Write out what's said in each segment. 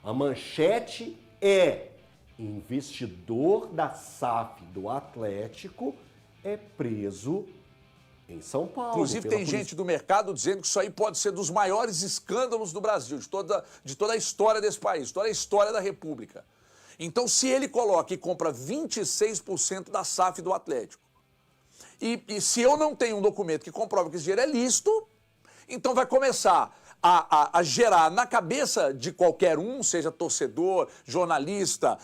A manchete é: investidor da SAF do Atlético é preso em São Paulo. Inclusive, tem gente do mercado dizendo que isso aí pode ser dos maiores escândalos do Brasil, de toda a história desse país, toda a história da República. Então, se ele coloca e compra 26% da SAF do Atlético, e se eu não tenho um documento que comprova que esse dinheiro é lícito, então vai começar a gerar na cabeça de qualquer um, seja torcedor, jornalista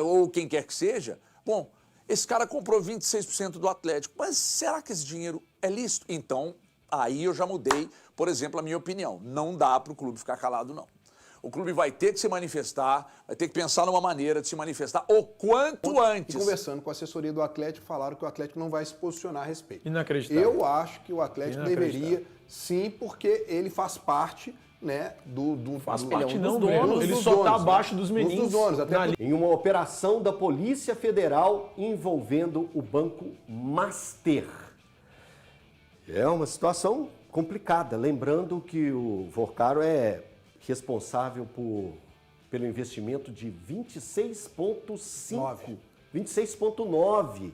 ou quem quer que seja, bom, esse cara comprou 26% do Atlético, mas será que esse dinheiro é lícito? Então, aí eu já mudei, por exemplo, a minha opinião. Não dá para o clube ficar calado, não. O clube vai ter que se manifestar, vai ter que pensar numa maneira de se manifestar o quanto antes. E conversando com a assessoria do Atlético, falaram que o Atlético não vai se posicionar a respeito. Inacreditável. Eu acho que o Atlético deveria, sim, porque ele faz parte, né, Faz parte não, dono. Ele só está abaixo dos meninos. Dos donos, até Em uma operação da Polícia Federal envolvendo o Banco Master. É uma situação complicada. Lembrando que o Vorcaro é responsável pelo investimento de 26,9.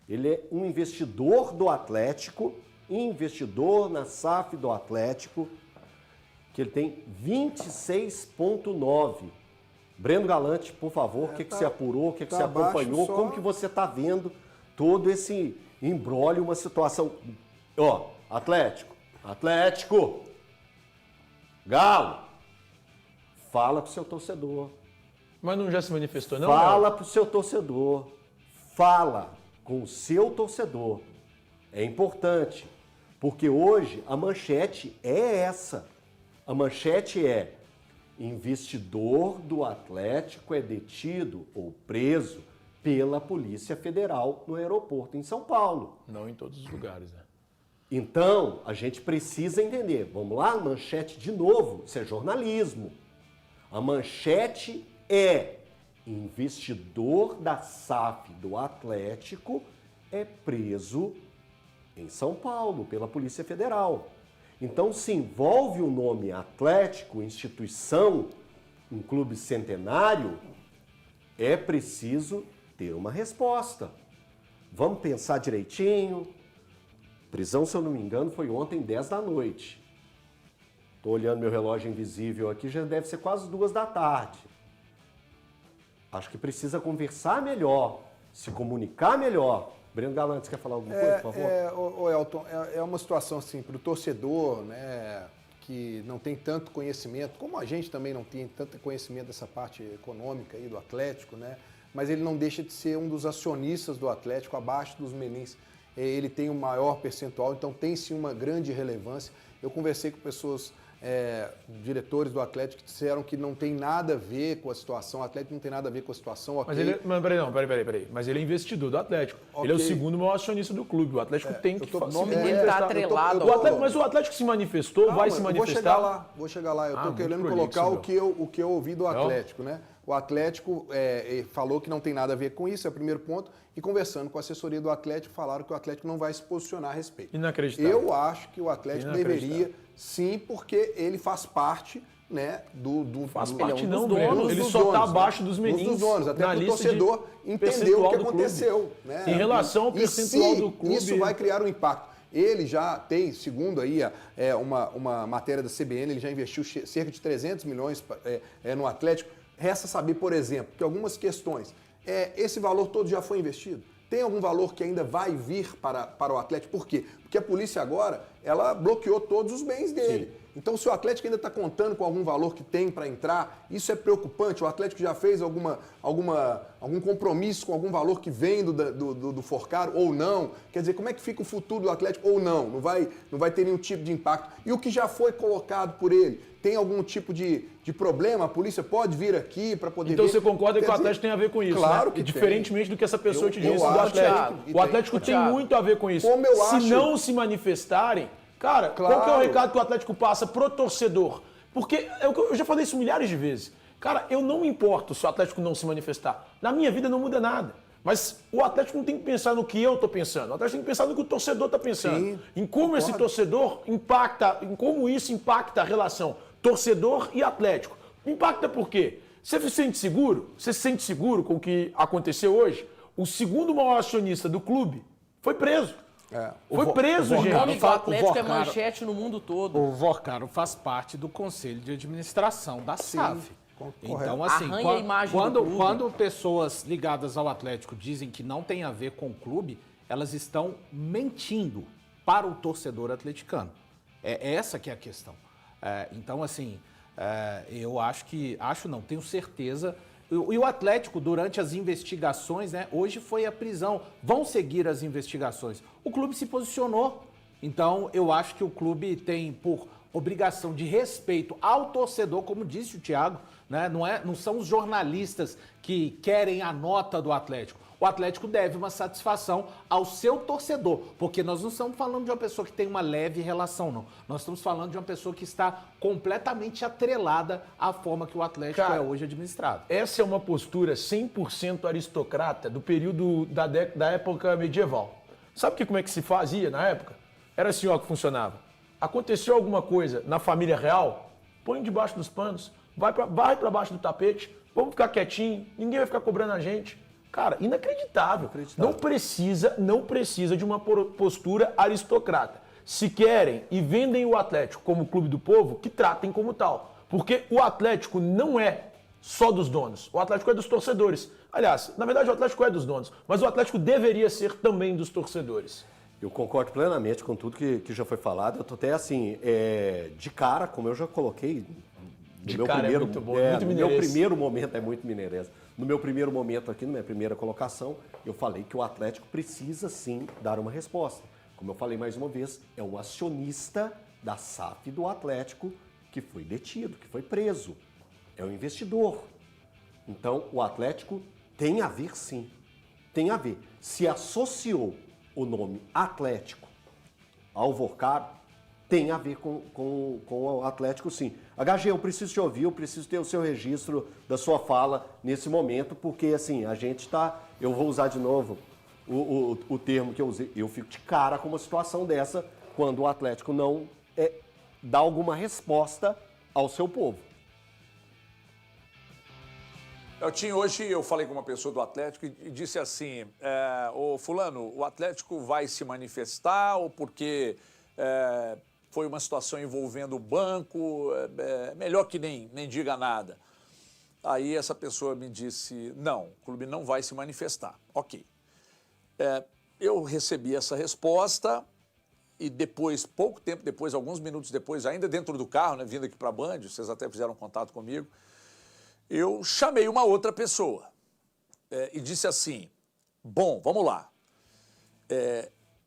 Ele é um investidor do Atlético, investidor na SAF do Atlético, que ele tem 26,9. Breno Galante, por favor, o que você apurou, o que você acompanhou, como que você está vendo todo esse imbróglio, uma situação... Ó, Atlético, Galo, fala pro seu torcedor. Mas não já se manifestou, não? Fala pro seu torcedor, fala com o seu torcedor. É importante, porque hoje a manchete é essa. A manchete é: investidor do Atlético é detido ou preso pela Polícia Federal no aeroporto em São Paulo. Não em todos os lugares, né? Então, a gente precisa entender. Vamos lá, manchete de novo. Isso é jornalismo. A manchete é: investidor da SAF do Atlético é preso em São Paulo pela Polícia Federal. Então, se envolve o nome Atlético, instituição, um clube centenário, é preciso ter uma resposta. Vamos pensar direitinho. Prisão, se eu não me engano, foi ontem, 10 da noite. Estou olhando meu relógio invisível aqui, já deve ser quase 2 da tarde. Acho que precisa conversar melhor, se comunicar melhor. Breno Galante, você quer falar alguma coisa, por favor? Elton, é uma situação assim, para o torcedor, né, que não tem tanto conhecimento, como a gente também não tem tanto conhecimento dessa parte econômica aí do Atlético, né, mas ele não deixa de ser um dos acionistas do Atlético, abaixo dos Menins. Ele tem um maior percentual, então tem sim uma grande relevância. Eu conversei com pessoas, diretores do Atlético, que disseram que não tem nada a ver com a situação, o Atlético não tem nada a ver com a situação. Mas okay. peraí. Mas ele é investidor do Atlético. Okay. Ele é o segundo maior acionista do clube. O Atlético tem que O nome dele está atrelado. Mas o Atlético se manifestou, vai se manifestar. Vou chegar lá. Eu estou querendo colocar o que eu ouvi do Atlético, né? O Atlético falou que não tem nada a ver com isso, é o primeiro ponto. E conversando com a assessoria do Atlético, falaram que o Atlético não vai se posicionar a respeito. Inacreditável. Eu acho que o Atlético deveria, sim, porque ele faz parte, né, faz parte não, dono. Ele só está abaixo dos meninos. Dos donos, até para o torcedor entender o que aconteceu. Né? Em relação ao percentual do clube... Isso vai criar um impacto. Ele já tem, segundo aí uma matéria da CBN, ele já investiu cerca de 300 milhões no Atlético. Resta saber, por exemplo, que algumas questões, esse valor todo já foi investido? Tem algum valor que ainda vai vir para o Atlético? Por quê? Porque a polícia agora, ela bloqueou todos os bens dele. Sim. Então, se o Atlético ainda está contando com algum valor que tem para entrar, isso é preocupante. O Atlético já fez algum compromisso com algum valor que vem do Forcaro ou não? Quer dizer, como é que fica o futuro do Atlético ou não? Não vai ter nenhum tipo de impacto. E o que já foi colocado por ele? Tem algum tipo de problema? A polícia pode vir aqui para poder Então você concorda que o Atlético tem a ver com isso, claro, né? que diferentemente tem. do que essa pessoa te disse do Atlético. O Atlético tem muito a ver com isso. Como eu Se acho... não se manifestarem, cara, qual que é o recado que o Atlético passa pro torcedor? Porque eu já falei isso milhares de vezes. Cara, eu não me importo se o Atlético não se manifestar. Na minha vida não muda nada. Mas o Atlético não tem que pensar no que eu estou pensando. O Atlético tem que pensar no que o torcedor está pensando. Sim, em como esse torcedor impacta, em como isso impacta a relação torcedor e Atlético. Impacta por quê? Você se sente seguro? Você se sente seguro com o que aconteceu hoje? O segundo maior acionista do clube foi preso. Foi preso, O nome gente. do Atlético é Vorcaro- manchete no mundo todo. O Vorcaro faz parte do conselho de administração da SAF. Então, assim, Arranha a imagem do clube. quando pessoas ligadas ao Atlético dizem que não tem a ver com o clube, elas estão mentindo para o torcedor atleticano. É essa que é a questão. Então, assim, eu tenho certeza. E o Atlético, durante as investigações, né? Hoje foi a prisão. Vão seguir as investigações. O clube se posicionou. Então, eu acho que o clube tem, por obrigação de respeito ao torcedor, como disse o Thiago, né? Não são os jornalistas que querem a nota do Atlético. O Atlético deve uma satisfação ao seu torcedor, porque nós não estamos falando de uma pessoa que tem uma leve relação, não. Nós estamos falando de uma pessoa que está completamente atrelada à forma que o Atlético é hoje administrado. Essa é uma postura 100% aristocrata do período da época medieval. Sabe como é que se fazia na época? Era assim ó que funcionava. Aconteceu alguma coisa na família real, põe debaixo dos panos, vai para baixo do tapete, vamos ficar quietinho, ninguém vai ficar cobrando a gente. Cara, inacreditável. Não precisa de uma postura aristocrata. Se querem e vendem o Atlético como clube do povo, que tratem como tal. Porque o Atlético não é só dos donos. O Atlético é dos torcedores. Aliás, na verdade o Atlético é dos donos, mas o Atlético deveria ser também dos torcedores. Eu concordo plenamente com tudo que já foi falado. Eu tô até assim, de cara, como eu já coloquei. Muito bom, muito no meu primeiro momento, é muito mineirês. No meu primeiro momento aqui, na minha primeira colocação, eu falei que o Atlético precisa sim dar uma resposta. Como eu falei mais uma vez, é um acionista da SAF do Atlético que foi detido, que foi preso. É um investidor. Então, o Atlético tem a ver sim. Tem a ver. Se associou o nome Atlético ao Vorcaro, tem a ver com o Atlético, sim. HG, eu preciso te ouvir, eu preciso ter o seu registro da sua fala nesse momento, porque, assim, a gente está... Eu vou usar de novo o termo que eu usei. Eu fico de cara com uma situação dessa, quando o Atlético não dá alguma resposta ao seu povo. Hoje eu falei com uma pessoa do Atlético e disse assim, ô fulano, o Atlético vai se manifestar ou porque... foi uma situação envolvendo o banco, melhor que nem diga nada. Aí essa pessoa me disse, não, o clube não vai se manifestar. Ok. Eu recebi essa resposta e depois, pouco tempo depois, alguns minutos depois, ainda dentro do carro, né, vindo aqui para a Band, vocês até fizeram contato comigo, eu chamei uma outra pessoa e disse assim, bom, vamos lá.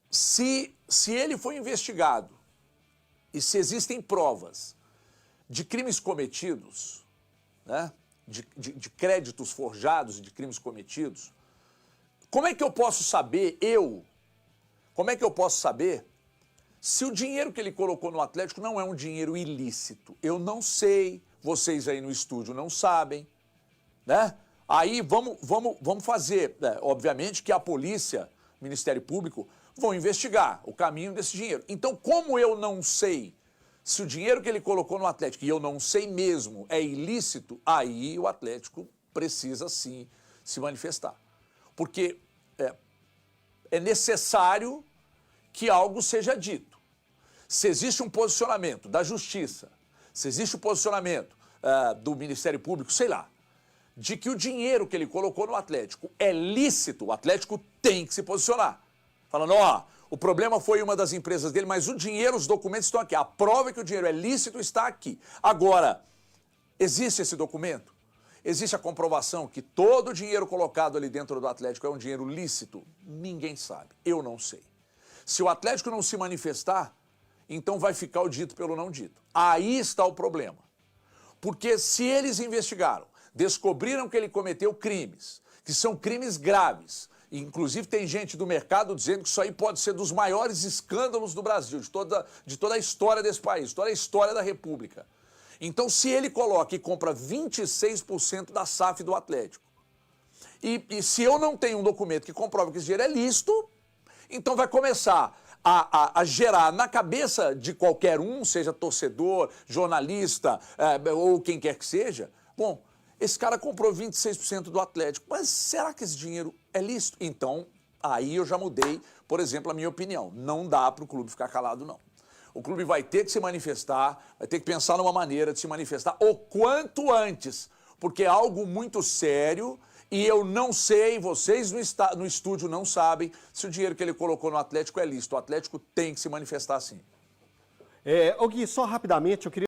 Se ele foi investigado e se existem provas de crimes cometidos, né, de créditos forjados e de crimes cometidos, como é que eu posso saber, se o dinheiro que ele colocou no Atlético não é um dinheiro ilícito? Eu não sei, vocês aí no estúdio não sabem, né? Aí vamos fazer, obviamente que a polícia, Ministério Público, vão investigar o caminho desse dinheiro. Então, como eu não sei se o dinheiro que ele colocou no Atlético, e eu não sei mesmo, é ilícito, aí o Atlético precisa sim se manifestar. Porque é necessário que algo seja dito. Se existe um posicionamento da Justiça, se existe um posicionamento do Ministério Público, sei lá, de que o dinheiro que ele colocou no Atlético é lícito, o Atlético tem que se posicionar. Falando, o problema foi uma das empresas dele, mas o dinheiro, os documentos estão aqui. A prova é que o dinheiro é lícito está aqui. Agora, existe esse documento? Existe a comprovação que todo o dinheiro colocado ali dentro do Atlético é um dinheiro lícito? Ninguém sabe. Eu não sei. Se o Atlético não se manifestar, então vai ficar o dito pelo não dito. Aí está o problema. Porque se eles investigaram, descobriram que ele cometeu crimes, que são crimes graves, inclusive tem gente do mercado dizendo que isso aí pode ser dos maiores escândalos do Brasil, de toda a história desse país, toda a história da República. Então, se ele coloca e compra 26% da SAF do Atlético, e se eu não tenho um documento que comprova que esse dinheiro é lícito, então vai começar a gerar na cabeça de qualquer um, seja torcedor, jornalista ou quem quer que seja, bom, esse cara comprou 26% do Atlético, mas será que esse dinheiro é lícito? Então, aí eu já mudei, por exemplo, a minha opinião. Não dá para o clube ficar calado, não. O clube vai ter que se manifestar, vai ter que pensar numa maneira de se manifestar o quanto antes, porque é algo muito sério e eu não sei, vocês no estúdio não sabem se o dinheiro que ele colocou no Atlético é lícito. O Atlético tem que se manifestar sim. Ô Gui, só rapidamente, eu queria